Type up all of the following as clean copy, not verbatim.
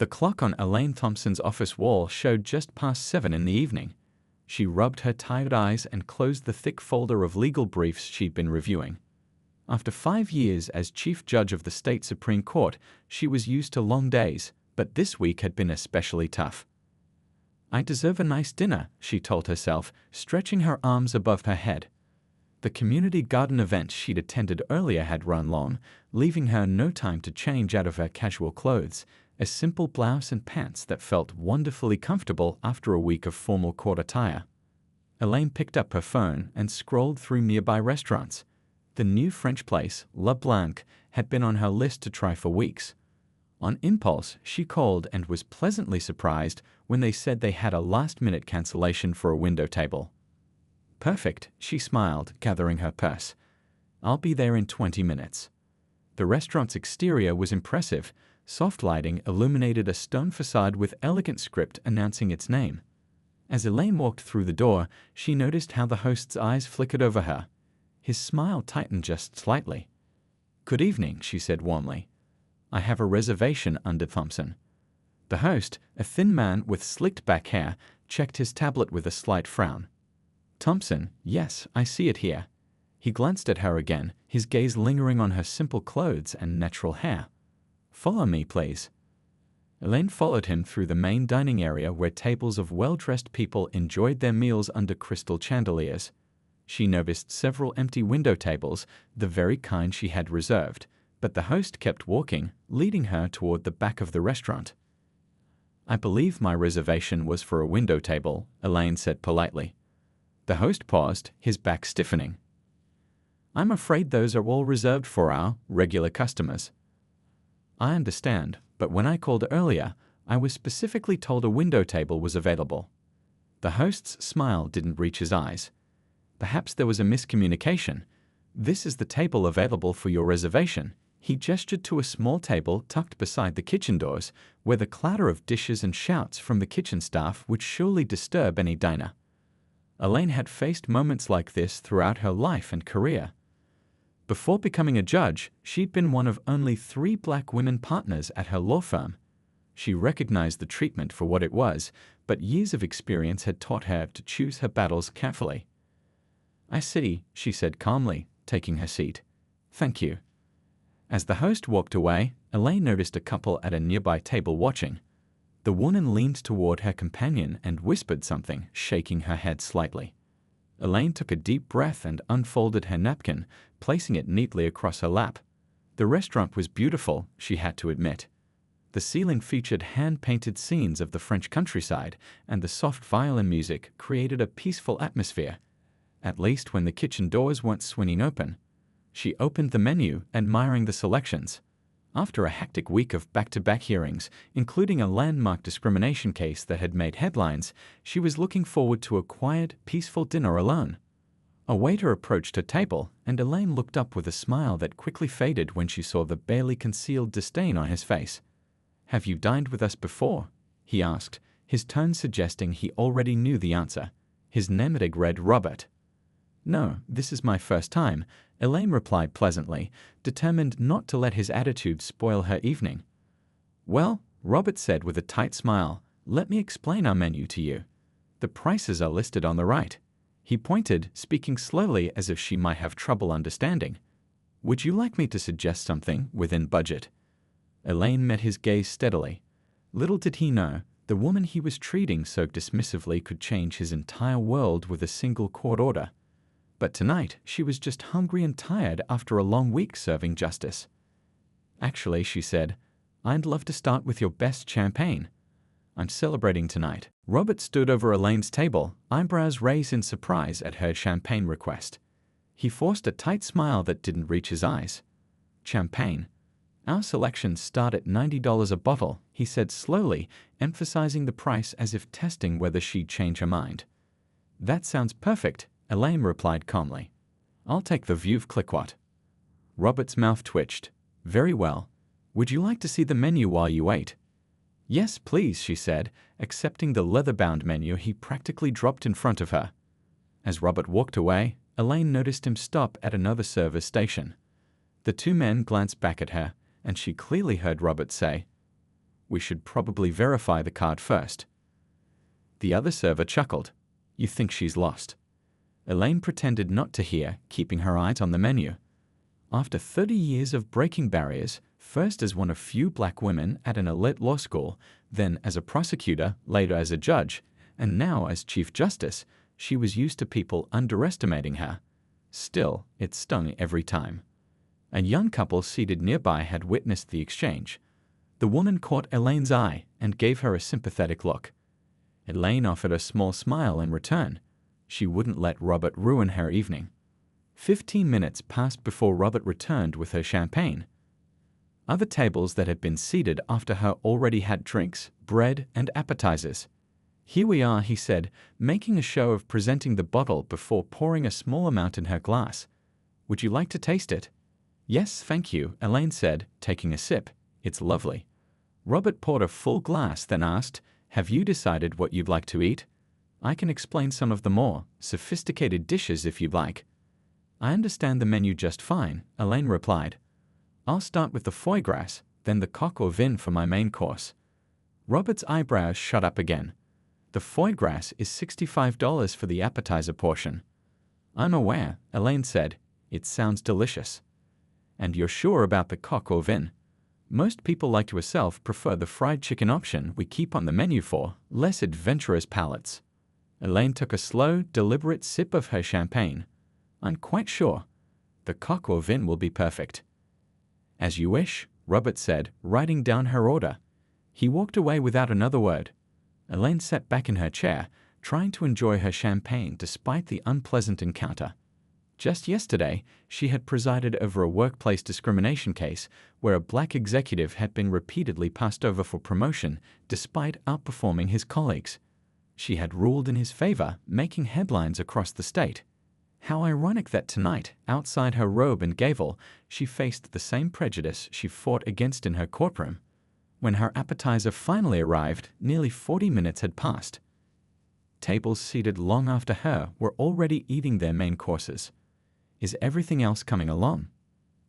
The clock on Elaine Thompson's office wall showed just past 7 in the evening. She rubbed her tired eyes and closed the thick folder of legal briefs she'd been reviewing. After 5 years as Chief Judge of the State Supreme Court, she was used to long days, but this week had been especially tough. "I deserve a nice dinner," she told herself, stretching her arms above her head. The community garden event she'd attended earlier had run long, leaving her no time to change out of her casual clothes, a simple blouse and pants that felt wonderfully comfortable after a week of formal court attire. Elaine picked up her phone and scrolled through nearby restaurants. The new French place, La Blanque, had been on her list to try for weeks. On impulse, she called and was pleasantly surprised when they said they had a last-minute cancellation for a window table. "Perfect," she smiled, gathering her purse. "I'll be there in 20 minutes." The restaurant's exterior was impressive. Soft lighting illuminated a stone facade with elegant script announcing its name. As Elaine walked through the door, she noticed how the host's eyes flickered over her. His smile tightened just slightly. "Good evening," she said warmly. "I have a reservation under Thompson." The host, a thin man with slicked back hair, checked his tablet with a slight frown. "Thompson, yes, I see it here." He glanced at her again, his gaze lingering on her simple clothes and natural hair. "Follow me, please." Elaine followed him through the main dining area where tables of well-dressed people enjoyed their meals under crystal chandeliers. She noticed several empty window tables, the very kind she had reserved, but the host kept walking, leading her toward the back of the restaurant. "I believe my reservation was for a window table," Elaine said politely. The host paused, his back stiffening. "I'm afraid those are all reserved for our regular customers." "I understand, but when I called earlier, I was specifically told a window table was available." The host's smile didn't reach his eyes. "Perhaps there was a miscommunication. This is the table available for your reservation." He gestured to a small table tucked beside the kitchen doors, where the clatter of dishes and shouts from the kitchen staff would surely disturb any diner. Elaine had faced moments like this throughout her life and career. Before becoming a judge, she'd been one of only 3 black women partners at her law firm. She recognized the treatment for what it was, but years of experience had taught her to choose her battles carefully. "I see," she said calmly, taking her seat. "Thank you." As the host walked away, Elaine noticed a couple at a nearby table watching. The woman leaned toward her companion and whispered something, shaking her head slightly. Elaine took a deep breath and unfolded her napkin, placing it neatly across her lap. The restaurant was beautiful, she had to admit. The ceiling featured hand-painted scenes of the French countryside, and the soft violin music created a peaceful atmosphere, at least when the kitchen doors weren't swinging open. She opened the menu, admiring the selections. After a hectic week of back-to-back hearings, including a landmark discrimination case that had made headlines, she was looking forward to a quiet, peaceful dinner alone. A waiter approached her table, and Elaine looked up with a smile that quickly faded when she saw the barely concealed disdain on his face. "Have you dined with us before?" he asked, his tone suggesting he already knew the answer. His name had read Robert. "No, this is my first time," Elaine replied pleasantly, determined not to let his attitude spoil her evening. "Well," Robert said with a tight smile, "let me explain our menu to you. The prices are listed on the right." He pointed, speaking slowly as if she might have trouble understanding. "Would you like me to suggest something within budget?" Elaine met his gaze steadily. Little did he know, the woman he was treating so dismissively could change his entire world with a single court order. But tonight, she was just hungry and tired after a long week serving justice. "Actually," she said, "I'd love to start with your best champagne. I'm celebrating tonight." Robert stood over Elaine's table, eyebrows raised in surprise at her champagne request. He forced a tight smile that didn't reach his eyes. "Champagne? Our selections start at $90 a bottle," he said slowly, emphasizing the price as if testing whether she'd change her mind. "That sounds perfect," Elaine replied calmly. "I'll take the Veuve Clicquot." Robert's mouth twitched. "Very well. Would you like to see the menu while you wait?" "Yes, please," she said, accepting the leather-bound menu he practically dropped in front of her. As Robert walked away, Elaine noticed him stop at another service station. The 2 men glanced back at her, and she clearly heard Robert say, We should probably verify the card first. The other server chuckled. You think she's lost? Elaine pretended not to hear, keeping her eyes on the menu. After 30 years of breaking barriers, first as one of few black women at an elite law school, then as a prosecutor, later as a judge, and now as Chief Justice, she was used to people underestimating her. Still, it stung every time. A young couple seated nearby had witnessed the exchange. The woman caught Elaine's eye and gave her a sympathetic look. Elaine offered a small smile in return. She wouldn't let Robert ruin her evening. 15 minutes passed before Robert returned with her champagne. Other tables that had been seated after her already had drinks, bread, and appetizers. Here we are, he said, making a show of presenting the bottle before pouring a small amount in her glass. Would you like to taste it? Yes, thank you, Elaine said, taking a sip. It's lovely. Robert poured a full glass, then asked, Have you decided what you'd like to eat? I can explain some of the more sophisticated dishes if you'd like. I understand the menu just fine, Elaine replied. I'll start with the foie gras, then the coq au vin for my main course. Robert's eyebrows shot up again. The foie gras is $65 for the appetizer portion. I'm aware, Elaine said. It sounds delicious. And you're sure about the coq au vin? Most people like yourself prefer the fried chicken option we keep on the menu for less adventurous palates. Elaine took a slow, deliberate sip of her champagne. I'm quite sure. The coq au vin will be perfect. As you wish, Robert said, writing down her order. He walked away without another word. Elaine sat back in her chair, trying to enjoy her champagne despite the unpleasant encounter. Just yesterday, she had presided over a workplace discrimination case where a black executive had been repeatedly passed over for promotion despite outperforming his colleagues. She had ruled in his favor, making headlines across the state. How ironic that tonight, outside her robe and gavel, she faced the same prejudice she fought against in her courtroom. When her appetizer finally arrived, nearly 40 minutes had passed. Tables seated long after her were already eating their main courses. Is everything else coming along?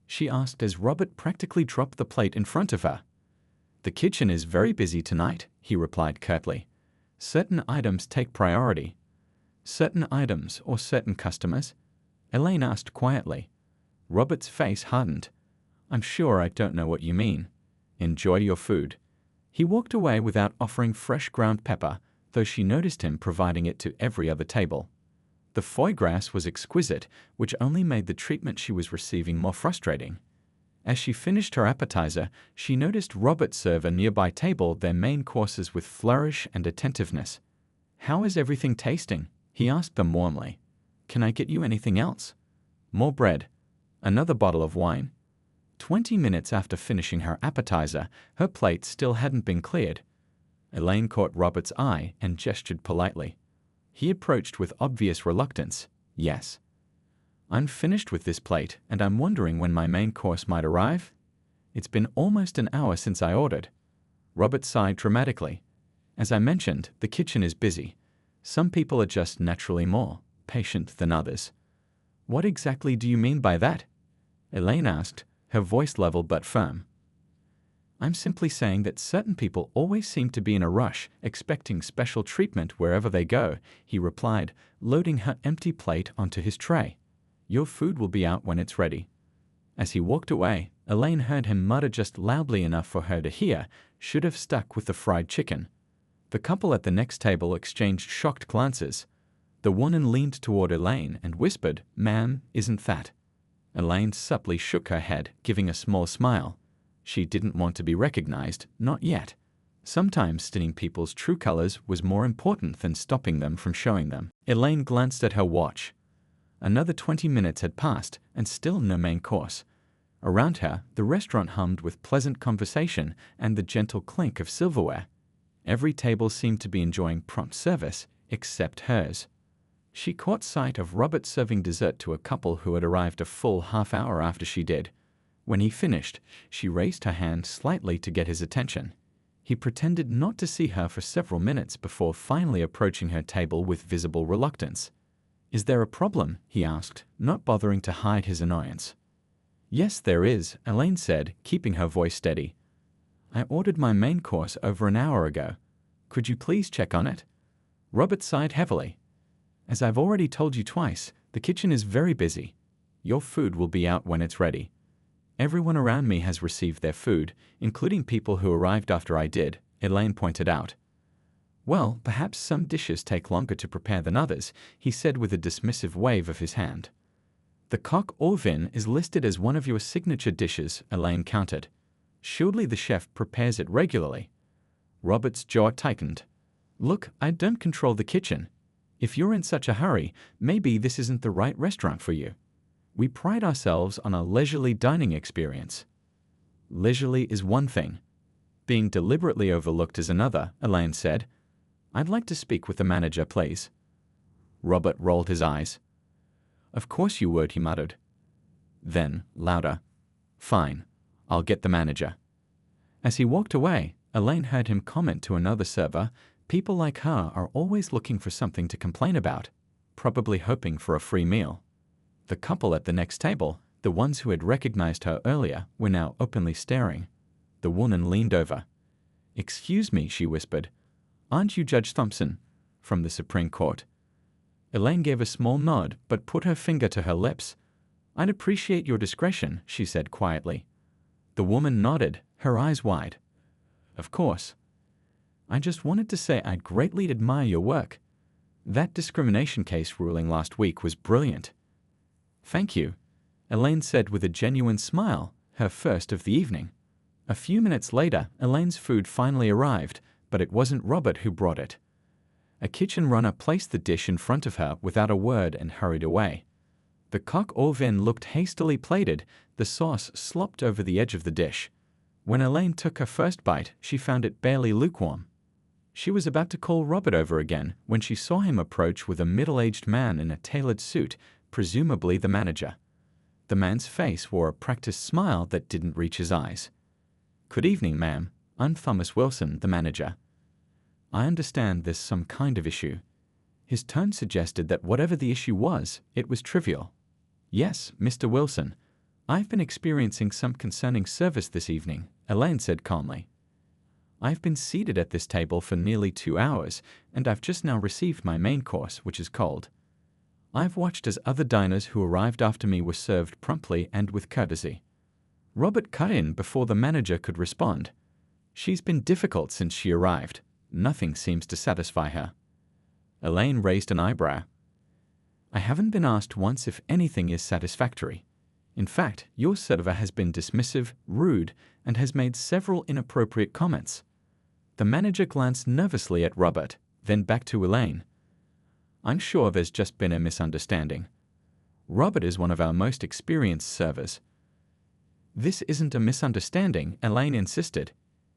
She asked as Robert practically dropped the plate in front of her. The kitchen is very busy tonight, he replied curtly. Certain items take priority. Certain items or certain customers? Elaine asked quietly. Robert's face hardened. I'm sure I don't know what you mean. Enjoy your food. He walked away without offering fresh ground pepper, though she noticed him providing it to every other table. The foie gras was exquisite, which only made the treatment she was receiving more frustrating. As she finished her appetizer, she noticed Robert serve a nearby table their main courses with flourish and attentiveness. How is everything tasting? He asked them warmly. Can I get you anything else? More bread. Another bottle of wine. 20 minutes after finishing her appetizer, her plate still hadn't been cleared. Elaine caught Robert's eye and gestured politely. He approached with obvious reluctance. Yes. I'm finished with this plate, and I'm wondering when my main course might arrive. It's been almost an hour since I ordered. Robert sighed dramatically. As I mentioned, the kitchen is busy. Some people are just naturally more patient than others. What exactly do you mean by that? Elaine asked, her voice level but firm. I'm simply saying that certain people always seem to be in a rush, expecting special treatment wherever they go, he replied, loading her empty plate onto his tray. Your food will be out when it's ready. As he walked away, Elaine heard him mutter just loudly enough for her to hear, should have stuck with the fried chicken. The couple at the next table exchanged shocked glances. The woman leaned toward Elaine and whispered, Ma'am, isn't that? Elaine subtly shook her head, giving a small smile. She didn't want to be recognized, not yet. Sometimes stinting people's true colors was more important than stopping them from showing them. Elaine glanced at her watch. Another 20 minutes had passed, and still no main course. Around her, the restaurant hummed with pleasant conversation and the gentle clink of silverware. Every table seemed to be enjoying prompt service, except hers. She caught sight of Robert serving dessert to a couple who had arrived a full half hour after she did. When he finished, she raised her hand slightly to get his attention. He pretended not to see her for several minutes before finally approaching her table with visible reluctance. Is there a problem? He asked, not bothering to hide his annoyance. Yes, there is, Elaine said, keeping her voice steady. I ordered my main course over an hour ago. Could you please check on it? Robert sighed heavily. As I've already told you twice, the kitchen is very busy. Your food will be out when it's ready. Everyone around me has received their food, including people who arrived after I did, Elaine pointed out. Well, perhaps some dishes take longer to prepare than others, he said with a dismissive wave of his hand. The coq au vin is listed as one of your signature dishes, Elaine countered. Surely the chef prepares it regularly. Robert's jaw tightened. Look, I don't control the kitchen. If you're in such a hurry, maybe this isn't the right restaurant for you. We pride ourselves on a leisurely dining experience. Leisurely is one thing. Being deliberately overlooked is another, Elaine said. I'd like to speak with the manager, please. Robert rolled his eyes. Of course you would, he muttered. Then, louder. Fine, I'll get the manager. As he walked away, Elaine heard him comment to another server, people like her are always looking for something to complain about, probably hoping for a free meal. The couple at the next table, the ones who had recognized her earlier, were now openly staring. The woman leaned over. Excuse me, she whispered. Aren't you Judge Thompson? From the Supreme Court. Elaine gave a small nod, but put her finger to her lips. I'd appreciate your discretion, she said quietly. The woman nodded, her eyes wide. Of course. I just wanted to say I'd greatly admire your work. That discrimination case ruling last week was brilliant. Thank you, Elaine said with a genuine smile, her first of the evening. A few minutes later, Elaine's food finally arrived, but it wasn't Robert who brought it. A kitchen runner placed the dish in front of her without a word and hurried away. The coq au vin looked hastily plated, the sauce slopped over the edge of the dish. When Elaine took her first bite, she found it barely lukewarm. She was about to call Robert over again when she saw him approach with a middle-aged man in a tailored suit, presumably the manager. The man's face wore a practiced smile that didn't reach his eyes. Good evening, ma'am. I'm Thomas Wilson, the manager. I understand there's some kind of issue. His tone suggested that whatever the issue was, it was trivial. Yes, Mr. Wilson. I've been experiencing some concerning service this evening, Elaine said calmly. I've been seated at this table for nearly 2 hours, and I've just now received my main course, which is cold. I've watched as other diners who arrived after me were served promptly and with courtesy. Robert cut in before the manager could respond. She's been difficult since she arrived. Nothing seems to satisfy her. Elaine raised an eyebrow. I haven't been asked once if anything is satisfactory. In fact, your server has been dismissive, rude, and has made several inappropriate comments. The manager glanced nervously at Robert, then back to Elaine. I'm sure there's just been a misunderstanding. Robert is one of our most experienced servers. This isn't a misunderstanding, Elaine insisted.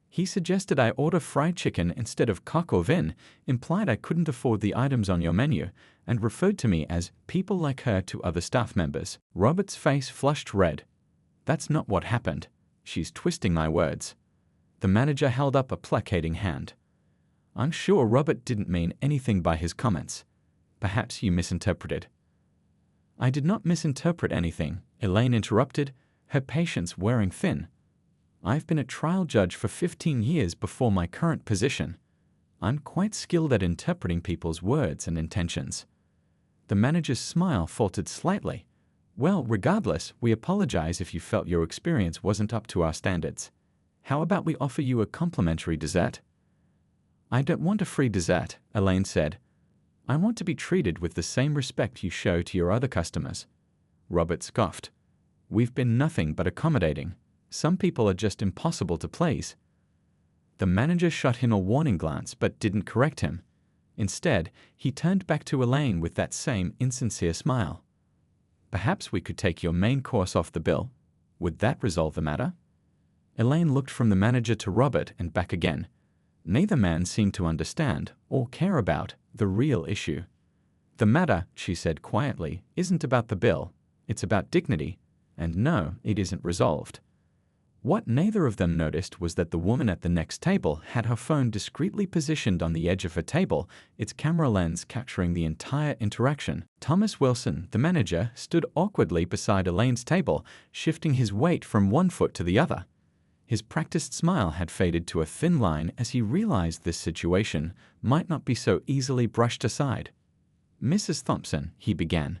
He suggested I order fried chicken instead of coq au vin, implied I couldn't afford the items on your menu, and referred to me as people like her to other staff members. Robert's face flushed red. That's not what happened. She's twisting my words. The manager held up a placating hand. I'm sure Robert didn't mean anything by his comments. Perhaps you misinterpreted. I did not misinterpret anything, Elaine interrupted, her patience wearing thin. I've been a trial judge for 15 years before my current position. I'm quite skilled at interpreting people's words and intentions. The manager's smile faltered slightly. Well, regardless, we apologize if you felt your experience wasn't up to our standards. How about we offer you a complimentary dessert? I don't want a free dessert, Elaine said. I want to be treated with the same respect you show to your other customers. Robert scoffed. We've been nothing but accommodating. Some people are just impossible to please. The manager shot him a warning glance but didn't correct him. Instead, he turned back to Elaine with that same insincere smile. Perhaps we could take your main course off the bill. Would that resolve the matter? Elaine looked from the manager to Robert and back again. Neither man seemed to understand or care about the real issue. The matter, she said quietly, isn't about the bill. It's about dignity. And no, it isn't resolved. What neither of them noticed was that the woman at the next table had her phone discreetly positioned on the edge of her table, its camera lens capturing the entire interaction. Thomas Wilson, the manager, stood awkwardly beside Elaine's table, shifting his weight from one foot to the other. His practiced smile had faded to a thin line as he realized this situation might not be so easily brushed aside. "Mrs. Thompson," he began.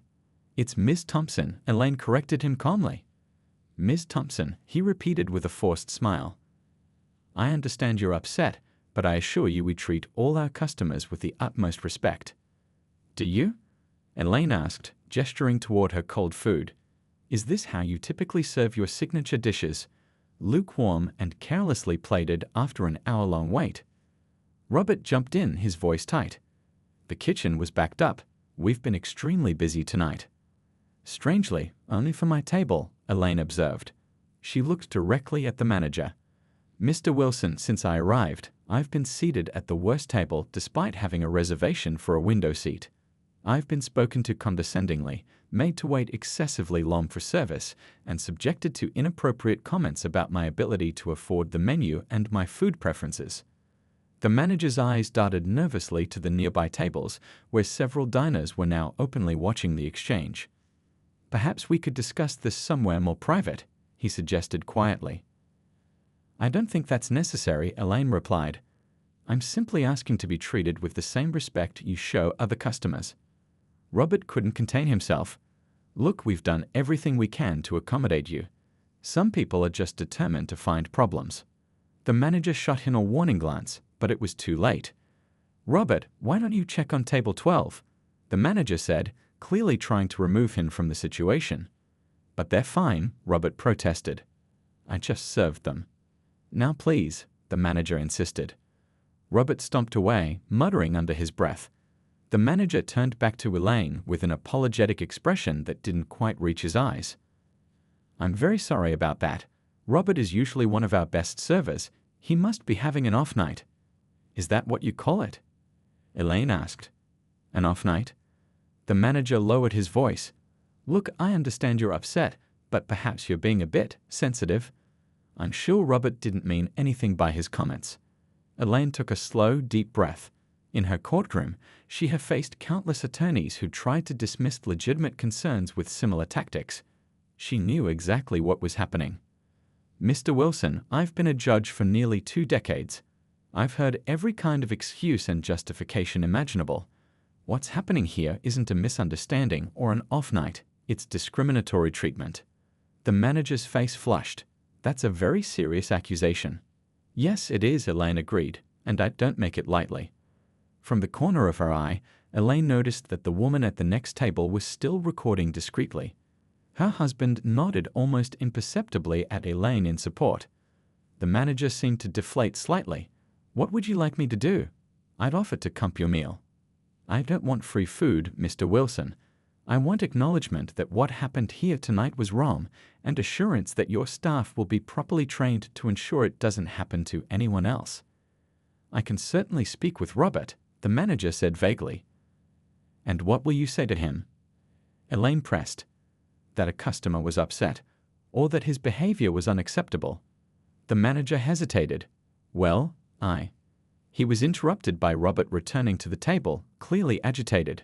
"It's Miss Thompson," Elaine corrected him calmly. "Miss Thompson," he repeated with a forced smile. "I understand you're upset, but I assure you we treat all our customers with the utmost respect." "Do you?" Elaine asked, gesturing toward her cold food. "Is this how you typically serve your signature dishes? Lukewarm and carelessly plated after an hour-long wait?" Robert jumped in, his voice tight. "The kitchen was backed up. We've been extremely busy tonight." "Strangely, only for my table," Elaine observed. She looked directly at the manager. "Mr. Wilson, since I arrived, I've been seated at the worst table despite having a reservation for a window seat. I've been spoken to condescendingly, made to wait excessively long for service, and subjected to inappropriate comments about my ability to afford the menu and my food preferences." The manager's eyes darted nervously to the nearby tables, where several diners were now openly watching the exchange. "Perhaps we could discuss this somewhere more private," he suggested quietly. "I don't think that's necessary," Elaine replied. "I'm simply asking to be treated with the same respect you show other customers." Robert couldn't contain himself. "Look, we've done everything we can to accommodate you. Some people are just determined to find problems." The manager shot in a warning glance, but it was too late. "Robert, why don't you check on table 12? The manager said, clearly trying to remove him from the situation. "But they're fine," Robert protested. "I just served them." "Now please," the manager insisted. Robert stomped away, muttering under his breath. The manager turned back to Elaine with an apologetic expression that didn't quite reach his eyes. "I'm very sorry about that. Robert is usually one of our best servers. He must be having an off night." "Is that what you call it?" Elaine asked. "An off night?" The manager lowered his voice. "Look, I understand you're upset, but perhaps you're being a bit sensitive." I'm sure Robert didn't mean anything by his comments. Elaine took a slow, deep breath. In her courtroom, she had faced countless attorneys who tried to dismiss legitimate concerns with similar tactics. She knew exactly what was happening. "Mr. Wilson, I've been a judge for nearly 2 decades. I've heard every kind of excuse and justification imaginable. What's happening here isn't a misunderstanding or an off night, it's discriminatory treatment." The manager's face flushed. "That's a very serious accusation." "Yes, it is," Elaine agreed, "and I don't make it lightly." From the corner of her eye, Elaine noticed that the woman at the next table was still recording discreetly. Her husband nodded almost imperceptibly at Elaine in support. The manager seemed to deflate slightly. "What would you like me to do?" "I'd offer to comp your meal." "I don't want free food, Mr. Wilson. I want acknowledgement that what happened here tonight was wrong, and assurance that your staff will be properly trained to ensure it doesn't happen to anyone else." "I can certainly speak with Robert," the manager said vaguely. "And what will you say to him?" Elaine pressed. "That a customer was upset, or that his behavior was unacceptable." The manager hesitated. "Well, He was interrupted by Robert returning to the table, clearly agitated.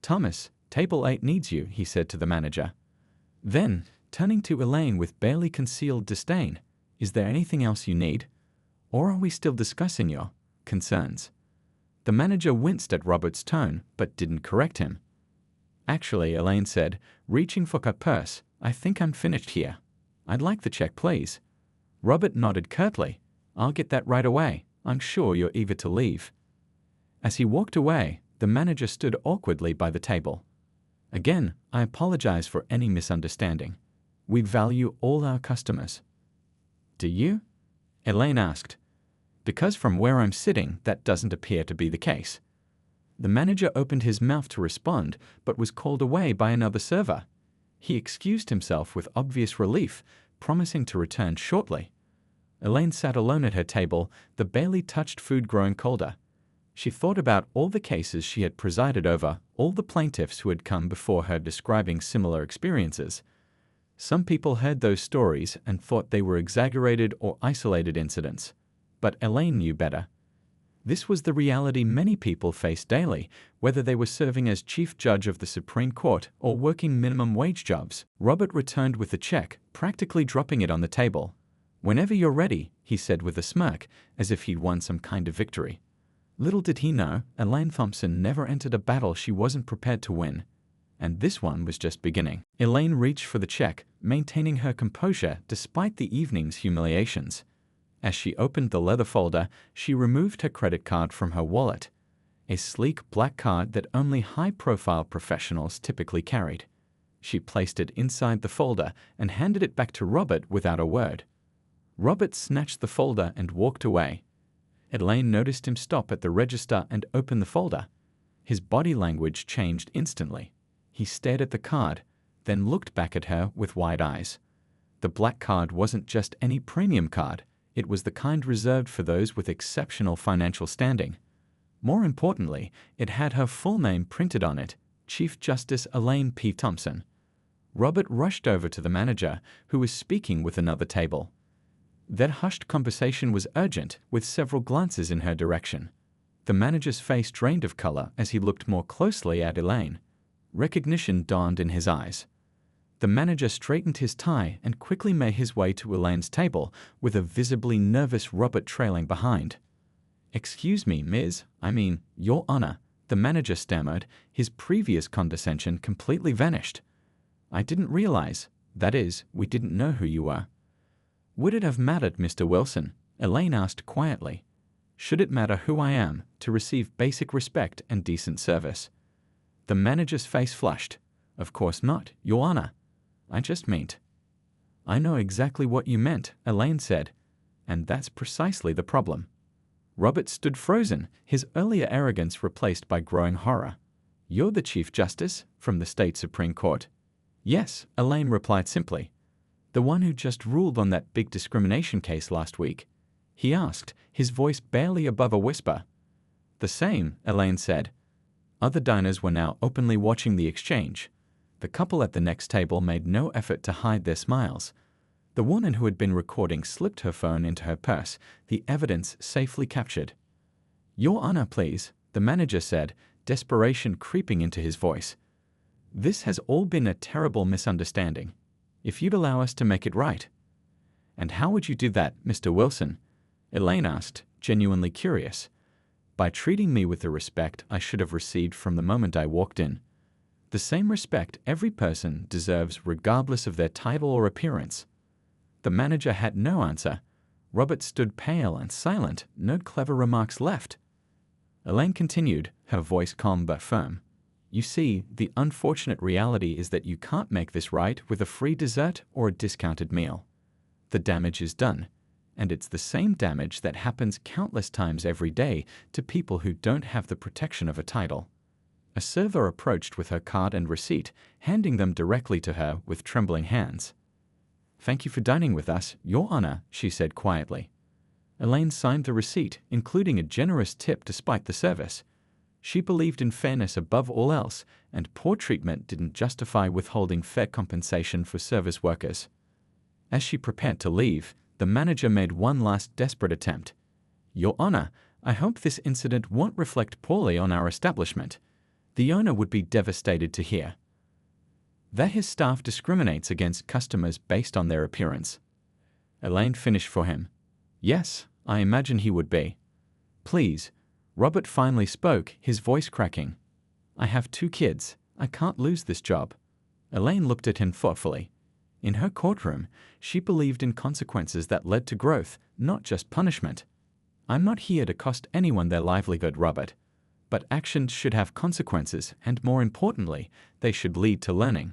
"Thomas, table 8 needs you," he said to the manager. Then, turning to Elaine with barely concealed disdain, "Is there anything else you need? Or are we still discussing your concerns?" The manager winced at Robert's tone, but didn't correct him. "Actually," Elaine said, reaching for her purse, "I think I'm finished here. I'd like the check, please." Robert nodded curtly. "I'll get that right away. I'm sure you're eager to leave." As he walked away, the manager stood awkwardly by the table. "Again, I apologize for any misunderstanding. We value all our customers." "Do you?" Elaine asked. "Because from where I'm sitting, that doesn't appear to be the case." The manager opened his mouth to respond, but was called away by another server. He excused himself with obvious relief, promising to return shortly. Elaine sat alone at her table, the barely touched food growing colder. She thought about all the cases she had presided over, all the plaintiffs who had come before her describing similar experiences. Some people heard those stories and thought they were exaggerated or isolated incidents. But Elaine knew better. This was the reality many people faced daily, whether they were serving as chief judge of the Supreme Court or working minimum wage jobs. Robert returned with the check, practically dropping it on the table. "Whenever you're ready," he said with a smirk, as if he'd won some kind of victory. Little did he know, Elaine Thompson never entered a battle she wasn't prepared to win. And this one was just beginning. Elaine reached for the check, maintaining her composure despite the evening's humiliations. As she opened the leather folder, she removed her credit card from her wallet, a sleek black card that only high-profile professionals typically carried. She placed it inside the folder and handed it back to Robert without a word. Robert snatched the folder and walked away. Elaine noticed him stop at the register and open the folder. His body language changed instantly. He stared at the card, then looked back at her with wide eyes. The black card wasn't just any premium card. It was the kind reserved for those with exceptional financial standing. More importantly, it had her full name printed on it, Chief Justice Elaine P. Thompson. Robert rushed over to the manager, who was speaking with another table. Their hushed conversation was urgent, with several glances in her direction. The manager's face drained of color as he looked more closely at Elaine. Recognition dawned in his eyes. The manager straightened his tie and quickly made his way to Elaine's table, with a visibly nervous Robert trailing behind. "Excuse me, Your Honor," the manager stammered, his previous condescension completely vanished. "I didn't realize, that is, we didn't know who you were." "Would it have mattered, Mr. Wilson?" Elaine asked quietly. "Should it matter who I am to receive basic respect and decent service?" The manager's face flushed. "Of course not, Your Honor. I just meant." "I know exactly what you meant," Elaine said. "And that's precisely the problem." Robert stood frozen, his earlier arrogance replaced by growing horror. "You're the Chief Justice from the state Supreme Court?" "Yes," Elaine replied simply. "The one who just ruled on that big discrimination case last week?" he asked, his voice barely above a whisper. "The same," Elaine said. Other diners were now openly watching the exchange. The couple at the next table made no effort to hide their smiles. The woman who had been recording slipped her phone into her purse, the evidence safely captured. "Your Honor, please," the manager said, desperation creeping into his voice. "This has all been a terrible misunderstanding. If you'd allow us to make it right." "And how would you do that, Mr. Wilson?" Elaine asked, genuinely curious. "By treating me with the respect I should have received from the moment I walked in. The same respect every person deserves regardless of their title or appearance." The manager had no answer. Robert stood pale and silent, no clever remarks left. Elaine continued, her voice calm but firm. "You see, the unfortunate reality is that you can't make this right with a free dessert or a discounted meal. The damage is done, and it's the same damage that happens countless times every day to people who don't have the protection of a title." A server approached with her card and receipt, handing them directly to her with trembling hands. "Thank you for dining with us, Your Honor," she said quietly. Elaine signed the receipt, including a generous tip despite the service. She believed in fairness above all else, and poor treatment didn't justify withholding fair compensation for service workers. As she prepared to leave, the manager made one last desperate attempt. "Your Honor, I hope this incident won't reflect poorly on our establishment. The owner would be devastated to hear that his staff discriminates against customers based on their appearance." Elaine finished for him. "Yes, I imagine he would be." "Please," Robert finally spoke, his voice cracking. "I have 2 kids. I can't lose this job." Elaine looked at him thoughtfully. In her courtroom, she believed in consequences that led to growth, not just punishment. "I'm not here to cost anyone their livelihood, Robert. But actions should have consequences, and more importantly, they should lead to learning."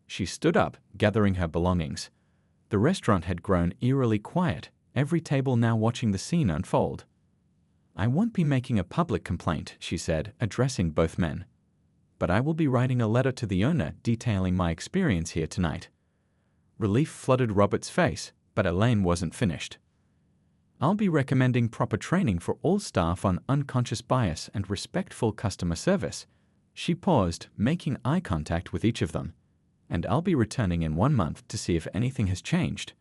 She stood up, gathering her belongings. The restaurant had grown eerily quiet, every table now watching the scene unfold. "I won't be making a public complaint," she said, addressing both men. "But I will be writing a letter to the owner detailing my experience here tonight." Relief flooded Robert's face, but Elaine wasn't finished. "I'll be recommending proper training for all staff on unconscious bias and respectful customer service." She paused, making eye contact with each of them. "And I'll be returning in 1 month to see if anything has changed."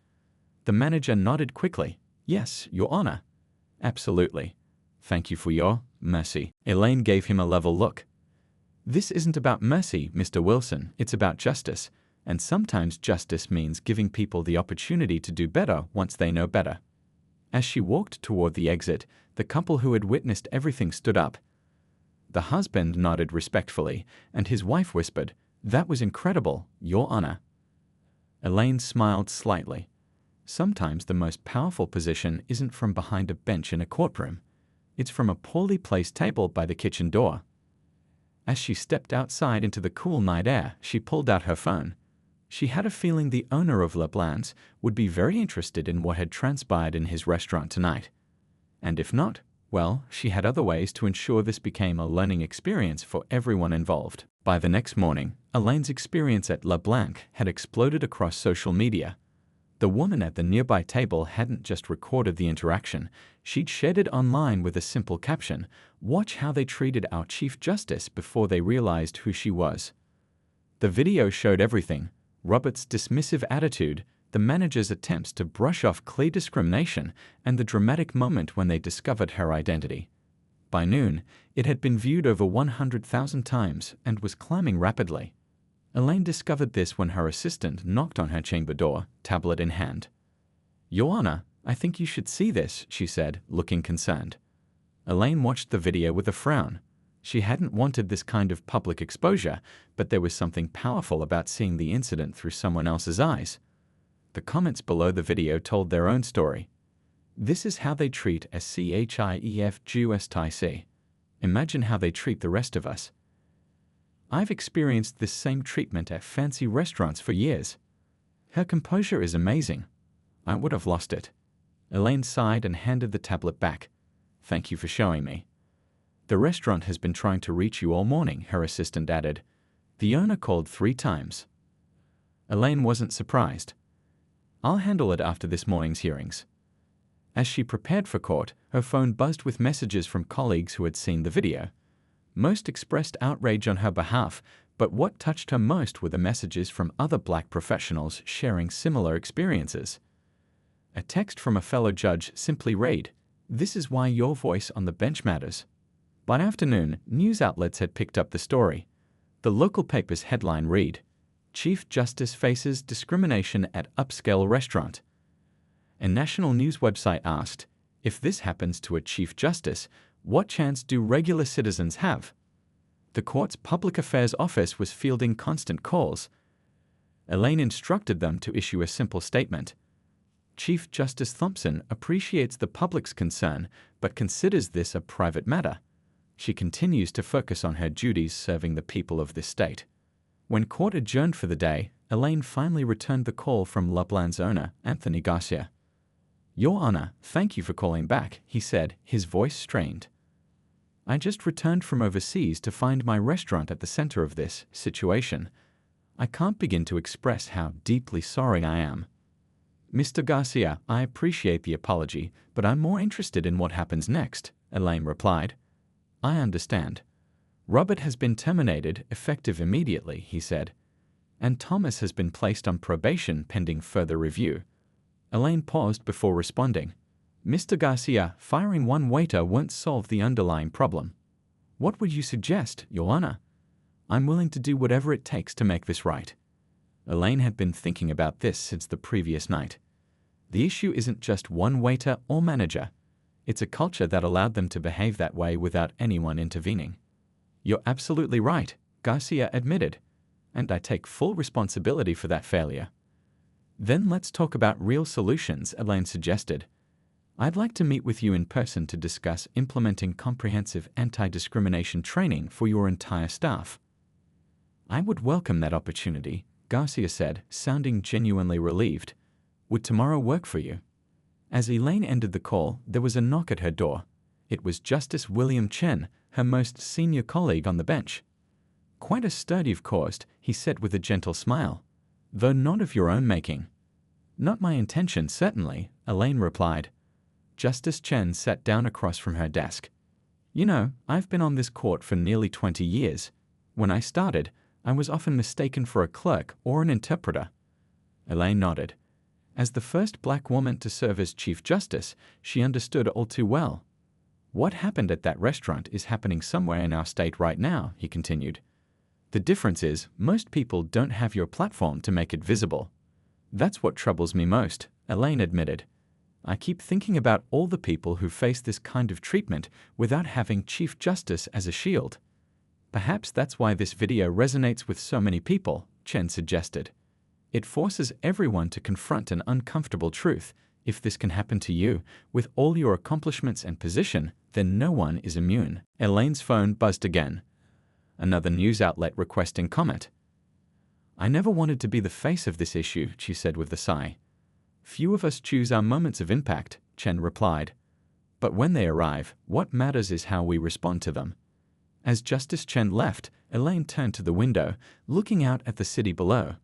The manager nodded quickly. "Yes, Your Honor." "Absolutely. Thank you for your mercy." Elaine gave him a level look. "This isn't about mercy, Mr. Wilson. It's about justice. And sometimes justice means giving people the opportunity to do better once they know better. As she walked toward the exit, the couple who had witnessed everything stood up. The husband nodded respectfully, and his wife whispered, "That was incredible, Your Honor." Elaine smiled slightly. Sometimes the most powerful position isn't from behind a bench in a courtroom. It's from a poorly placed table by the kitchen door. As she stepped outside into the cool night air, she pulled out her phone. She had a feeling the owner of LeBlanc's would be very interested in what had transpired in his restaurant tonight. And if not, well, she had other ways to ensure this became a learning experience for everyone involved. By the next morning, Elaine's experience at LeBlanc had exploded across social media. The woman at the nearby table hadn't just recorded the interaction, she'd shared it online with a simple caption, "Watch how they treated our Chief Justice before they realized who she was." The video showed everything: Robert's dismissive attitude, the manager's attempts to brush off clear discrimination, and the dramatic moment when they discovered her identity. By noon, it had been viewed over 100,000 times and was climbing rapidly. Elaine discovered this when her assistant knocked on her chamber door, tablet in hand. "Your Honor, I think you should see this," she said, looking concerned. Elaine watched the video with a frown. She hadn't wanted this kind of public exposure, but there was something powerful about seeing the incident through someone else's eyes. The comments below the video told their own story. "This is how they treat a CHIEF Jew-STIC. Imagine how they treat the rest of us. I've experienced this same treatment at fancy restaurants for years. Her composure is amazing. I would have lost it." Elaine sighed and handed the tablet back. "Thank you for showing me." "The restaurant has been trying to reach you all morning," her assistant added. "The owner called 3 times." Elaine wasn't surprised. "I'll handle it after this morning's hearings." As she prepared for court, her phone buzzed with messages from colleagues who had seen the video. Most expressed outrage on her behalf, but what touched her most were the messages from other Black professionals sharing similar experiences. A text from a fellow judge simply read, "This is why your voice on the bench matters." By afternoon, news outlets had picked up the story. The local paper's headline read, "Chief Justice faces discrimination at upscale restaurant." A national news website asked, "If this happens to a Chief Justice, what chance do regular citizens have?" The court's public affairs office was fielding constant calls. Elaine instructed them to issue a simple statement. "Chief Justice Thompson appreciates the public's concern, but considers this a private matter. She continues to focus on her duties serving the people of this state." When court adjourned for the day, Elaine finally returned the call from LeBlanc's owner, Anthony Garcia. "Your Honor, thank you for calling back," he said, his voice strained. "I just returned from overseas to find my restaurant at the center of this situation. I can't begin to express how deeply sorry I am." "Mr. Garcia, I appreciate the apology, but I'm more interested in what happens next," Elaine replied. "I understand. Robert has been terminated, effective immediately," he said. "And Thomas has been placed on probation pending further review." Elaine paused before responding. "Mr. Garcia, firing one waiter won't solve the underlying problem. What would you suggest, Your Honor? I'm willing to do whatever it takes to make this right." Elaine had been thinking about this since the previous night. The issue isn't just one waiter or manager. It's a culture that allowed them to behave that way without anyone intervening. "You're absolutely right," Garcia admitted, "and I take full responsibility for that failure." "Then let's talk about real solutions," Elaine suggested. "I'd like to meet with you in person to discuss implementing comprehensive anti-discrimination training for your entire staff." "I would welcome that opportunity," Garcia said, sounding genuinely relieved. "Would tomorrow work for you?" As Elaine ended the call, there was a knock at her door. It was Justice William Chen, her most senior colleague on the bench. "Quite a sturdy, of course," he said with a gentle smile. "Though not of your own making." "Not my intention, certainly," Elaine replied. Justice Chen sat down across from her desk. "You know, I've been on this court for nearly 20 years. When I started, I was often mistaken for a clerk or an interpreter." Elaine nodded. As the first Black woman to serve as Chief Justice, she understood all too well. "What happened at that restaurant is happening somewhere in our state right now," he continued. The difference is, most people don't have your platform to make it visible. That's what troubles me most, Elaine admitted. I keep thinking about all the people who face this kind of treatment without having Chief Justice as a shield. Perhaps that's why this video resonates with so many people, Chen suggested. It forces everyone to confront an uncomfortable truth. If this can happen to you, with all your accomplishments and position, then no one is immune. Elaine's phone buzzed again. Another news outlet requesting comment. I never wanted to be the face of this issue, she said with a sigh. Few of us choose our moments of impact, Chen replied. But when they arrive, what matters is how we respond to them. As Justice Chen left, Elaine turned to the window, looking out at the city below.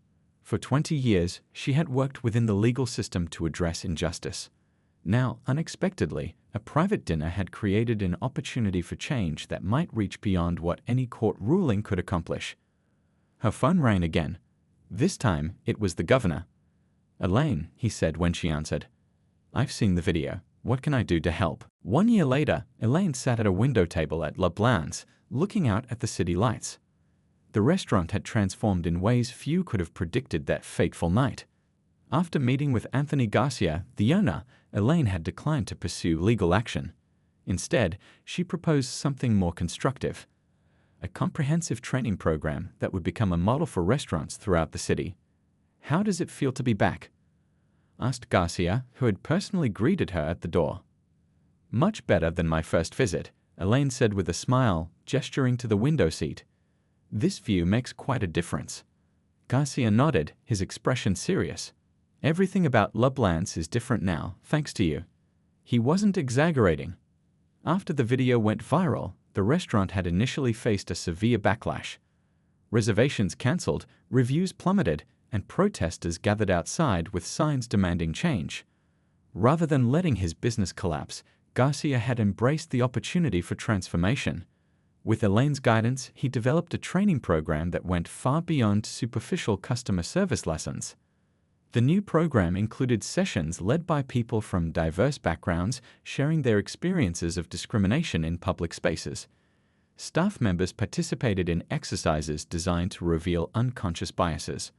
For 20 years, she had worked within the legal system to address injustice. Now, unexpectedly, a private dinner had created an opportunity for change that might reach beyond what any court ruling could accomplish. Her phone rang again. This time, it was the governor. Elaine, he said when she answered. I've seen the video. What can I do to help? 1 year later, Elaine sat at a window table at Le Blanc, looking out at the city lights. The restaurant had transformed in ways few could have predicted that fateful night. After meeting with Anthony Garcia, the owner, Elaine had declined to pursue legal action. Instead, she proposed something more constructive. A comprehensive training program that would become a model for restaurants throughout the city. How does it feel to be back? Asked Garcia, who had personally greeted her at the door. Much better than my first visit, Elaine said with a smile, gesturing to the window seat. This view makes quite a difference. Garcia nodded, his expression serious. Everything about Le Blanc is different now, thanks to you. He wasn't exaggerating. After the video went viral, the restaurant had initially faced a severe backlash. Reservations cancelled, reviews plummeted, and protesters gathered outside with signs demanding change. Rather than letting his business collapse, Garcia had embraced the opportunity for transformation. With Elaine's guidance, he developed a training program that went far beyond superficial customer service lessons. The new program included sessions led by people from diverse backgrounds, sharing their experiences of discrimination in public spaces. Staff members participated in exercises designed to reveal unconscious biases.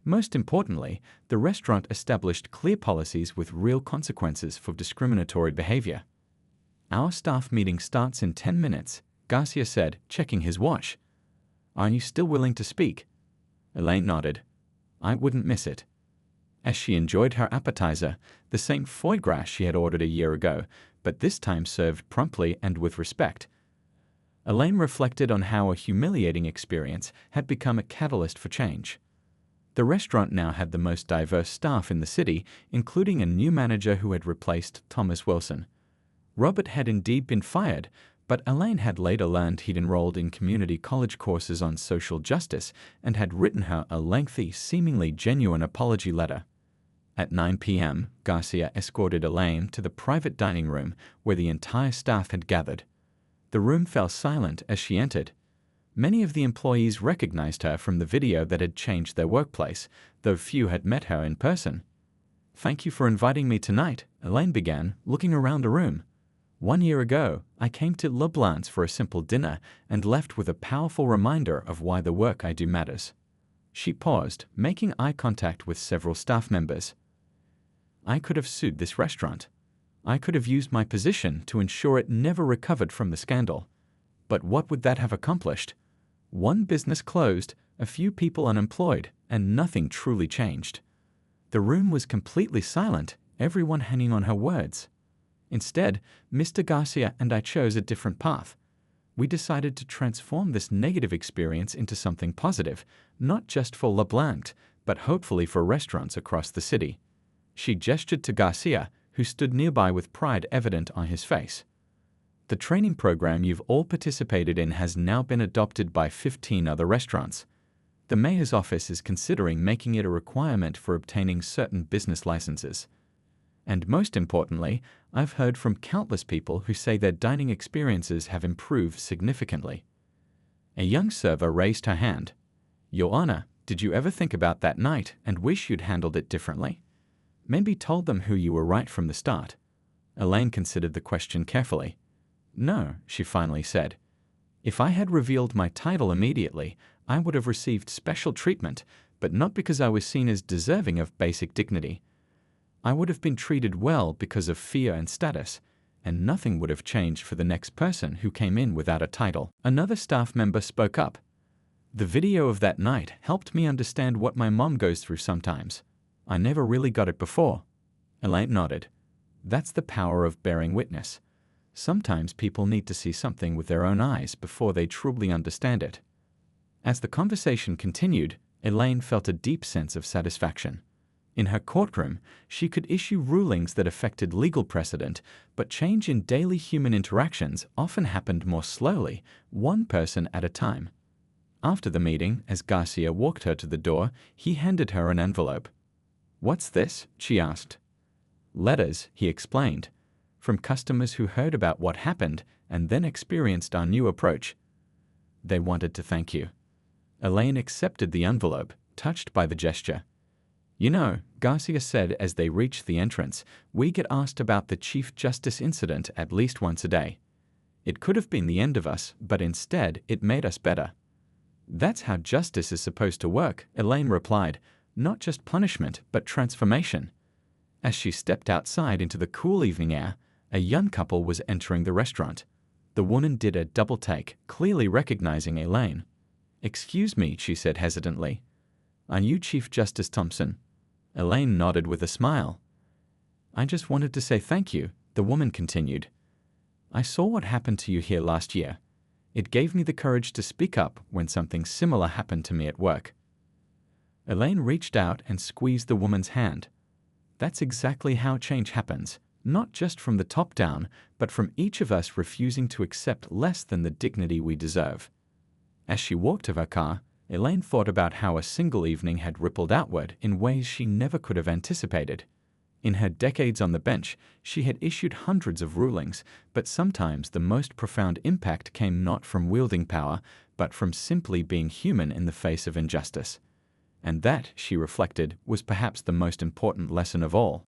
Most importantly, the restaurant established clear policies with real consequences for discriminatory behavior. Our staff meeting starts in 10 minutes, Garcia said, checking his watch. Are you still willing to speak? Elaine nodded. I wouldn't miss it. As she enjoyed her appetizer, the same foie gras she had ordered a year ago, but this time served promptly and with respect. Elaine reflected on how a humiliating experience had become a catalyst for change. The restaurant now had the most diverse staff in the city, including a new manager who had replaced Thomas Wilson. Robert had indeed been fired, but Elaine had later learned he'd enrolled in community college courses on social justice and had written her a lengthy, seemingly genuine apology letter. At 9 p.m., Garcia escorted Elaine to the private dining room where the entire staff had gathered. The room fell silent as she entered. Many of the employees recognized her from the video that had changed their workplace, though few had met her in person. Thank you for inviting me tonight, Elaine began, looking around the room. 1 year ago, I came to Le Blanc for a simple dinner and left with a powerful reminder of why the work I do matters. She paused, making eye contact with several staff members. I could have sued this restaurant. I could have used my position to ensure it never recovered from the scandal. But what would that have accomplished? One business closed, a few people unemployed, and nothing truly changed. The room was completely silent, everyone hanging on her words. Instead, Mr. Garcia and I chose a different path. We decided to transform this negative experience into something positive, not just for Le Blanc, but hopefully for restaurants across the city. She gestured to Garcia, who stood nearby with pride evident on his face. The training program you've all participated in has now been adopted by 15 other restaurants. The mayor's office is considering making it a requirement for obtaining certain business licenses. And most importantly, I've heard from countless people who say their dining experiences have improved significantly. A young server raised her hand. Your Honor, did you ever think about that night and wish you'd handled it differently? Maybe told them who you were right from the start. Elaine considered the question carefully. No, she finally said. If I had revealed my title immediately, I would have received special treatment, but not because I was seen as deserving of basic dignity. I would have been treated well because of fear and status, and nothing would have changed for the next person who came in without a title. Another staff member spoke up. The video of that night helped me understand what my mom goes through sometimes. I never really got it before. Elaine nodded. That's the power of bearing witness. Sometimes people need to see something with their own eyes before they truly understand it. As the conversation continued, Elaine felt a deep sense of satisfaction. In her courtroom, she could issue rulings that affected legal precedent, but change in daily human interactions often happened more slowly, one person at a time. After the meeting, as Garcia walked her to the door, he handed her an envelope. "What's this?" she asked. "Letters," he explained, "from customers who heard about what happened and then experienced our new approach. They wanted to thank you." Elaine accepted the envelope, touched by the gesture. "You know," Garcia said as they reached the entrance, "we get asked about the Chief Justice incident at least once a day. It could have been the end of us, but instead it made us better." "That's how justice is supposed to work," Elaine replied, "not just punishment, but transformation." As she stepped outside into the cool evening air, a young couple was entering the restaurant. The woman did a double take, clearly recognizing Elaine. "Excuse me," she said hesitantly. "Are you Chief Justice Thompson?" Elaine nodded with a smile. "I just wanted to say thank you," the woman continued. "I saw what happened to you here last year. It gave me the courage to speak up when something similar happened to me at work." Elaine reached out and squeezed the woman's hand. That's exactly how change happens, not just from the top down, but from each of us refusing to accept less than the dignity we deserve. As she walked to her car, Elaine thought about how a single evening had rippled outward in ways she never could have anticipated. In her decades on the bench, she had issued hundreds of rulings, but sometimes the most profound impact came not from wielding power, but from simply being human in the face of injustice. And that, she reflected, was perhaps the most important lesson of all.